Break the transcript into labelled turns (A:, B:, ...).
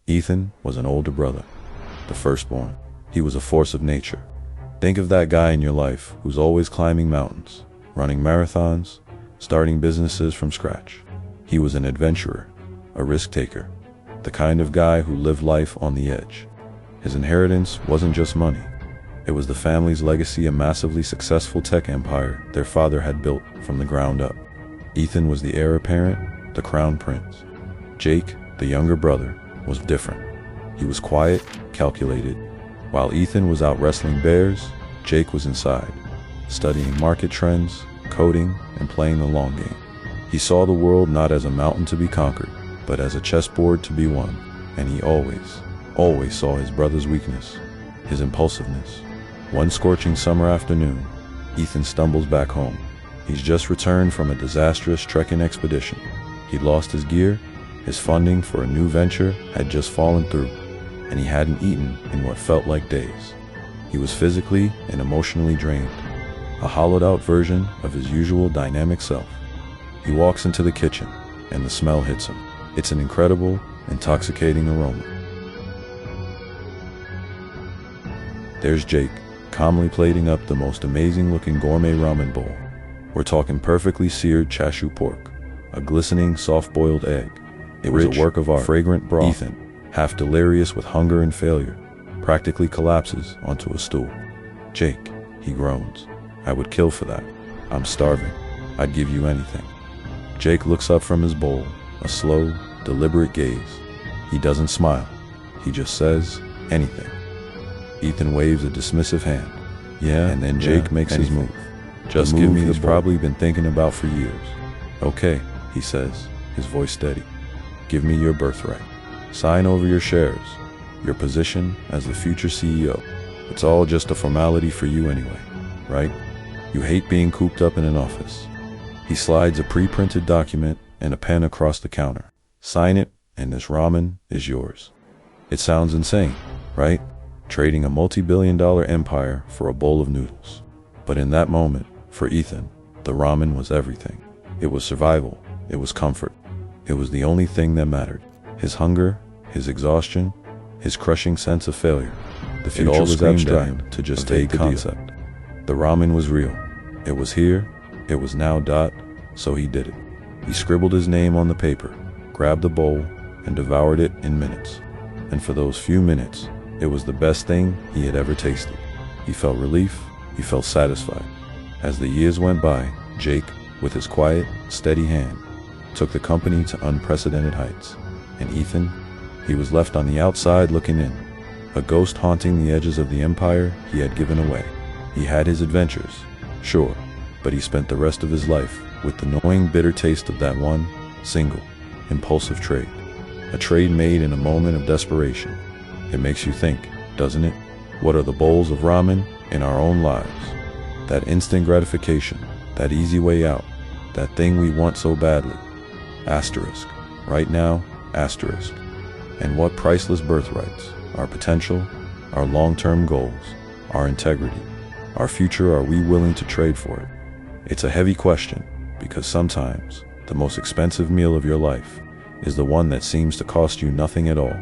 A: Ethan was an older brother, the firstborn. He was a force of nature. Think of that guy in your life who's always climbing mountains, running marathons, starting businesses from scratch. He was an adventurer, a risk taker, the kind of guy who lived life on the edge. His inheritance wasn't just money. It was the family's legacy, a massively successful tech empire their father had built from the ground up. Ethan was the heir apparent, the crown prince. Jake, the younger brother, was different. He was quiet, calculated. While Ethan was out wrestling bears, Jake was inside, studying market trends, coding, and playing the long game. He saw the world not as a mountain to be conquered, but as a chessboard to be won. And he always saw his brother's weakness, his impulsiveness. One scorching summer afternoon, Ethan stumbles back home. He's just returned from a disastrous trekking expedition. He'd lost his gear, his funding for a new venture had just fallen through, and he hadn't eaten in what felt like days. He was physically and emotionally drained, a hollowed-out version of his usual dynamic self. He walks into the kitchen, and the smell hits him. It's an incredible, intoxicating aroma. There's Jake, calmly plating up the most amazing-looking gourmet ramen bowl. We're talking perfectly seared chashu pork, a glistening soft-boiled egg. It was a work of art. Fragrant broth. Ethan, half delirious with hunger and failure, practically collapses onto a stool. "Jake," he groans, "I would kill for that. I'm starving. I'd give you anything." Jake looks up from his bowl, a slow, deliberate gaze. He doesn't smile. He just says, "Anything." Ethan waves a dismissive hand. And then Jake makes his move. "Just give me the he's probably been thinking about for years." "Okay," he says, his voice steady. "Give me your birthright. Sign over your shares, your position as the future CEO. It's all just a formality for you anyway, right? You hate being cooped up in an office." He slides a pre-printed document and a pen across the counter. "Sign it, and this ramen is yours." It sounds insane, right? Trading a multi-billion-dollar empire for a bowl of noodles. But in that moment, for Ethan, the ramen was everything. It was survival. It was comfort. It was the only thing that mattered. His hunger, his exhaustion, his crushing sense of failure. The future was abstract to just a concept. The ramen was real. It was here. It was now. So he did it. He scribbled his name on the paper, grabbed the bowl, and devoured it in minutes. And for those few minutes, it was the best thing he had ever tasted. He felt relief. He felt satisfied. As the years went by, Jake, with his quiet, steady hand, took the company to unprecedented heights. And Ethan, he was left on the outside looking in, a ghost haunting the edges of the empire he had given away. He had his adventures, sure, but he spent the rest of his life with the gnawing, bitter taste of that one, single, impulsive trade. A trade made in a moment of desperation. It makes you think, doesn't it? What are the bowls of ramen in our own lives? That instant gratification, that easy way out, that thing we want so badly. Asterisk. Right now, asterisk. And what priceless birthrights, our potential, our long-term goals, our integrity, our future are we willing to trade for it? It's a heavy question, because sometimes the most expensive meal of your life is the one that seems to cost you nothing at all.